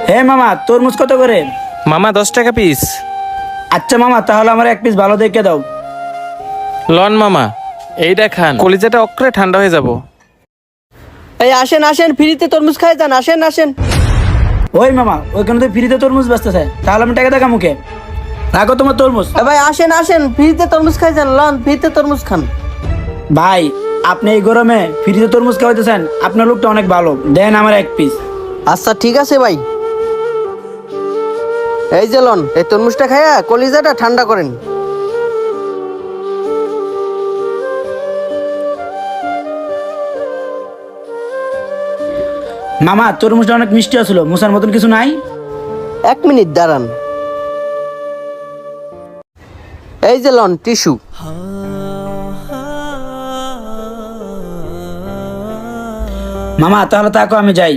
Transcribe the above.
হে মামা, তরমুজ কত করে? মামা 10 টাকা পিস। আচ্ছা মামা, তাহলে আমার এক পিস ভালো দেখে দাও। লন মামা, এইটা খান, কলিজাটা অক্রে ঠান্ডা হয়ে যাব। এই আসেন আসেন, ফ্রিতে তরমুজ খাই যান, আসেন আসেন। ওই মামা, ওইখানে তো ফ্রিতে তরমুজ বেচতেছে, তাহলে আমি টাকা দেখা মুখে রাখো তোমার তরমুজ। ভাই আসেন আসেন, ফ্রিতে তরমুজ খাই যান, লন ফ্রিতে তরমুজ খান। ভাই, আপনি এই গরমে ফ্রিতে তরমুজ খাওয়াইতেছেন, আপনার লোকটা অনেক ভালো, দেন আমার এক পিস। আচ্ছা ঠিক আছে ভাই, এই যে লন, এই তরমুজটা খাইয়া কলিজাটা ঠান্ডা করেন। মামা, তরমুজটা অনেক মিষ্টি আসলো, মুসার মতন কিছু নাই? 1 মিনিট দাঁড়ান, এই যে লন টিস্যু। মামা তাহলে তাকো, আমি যাই।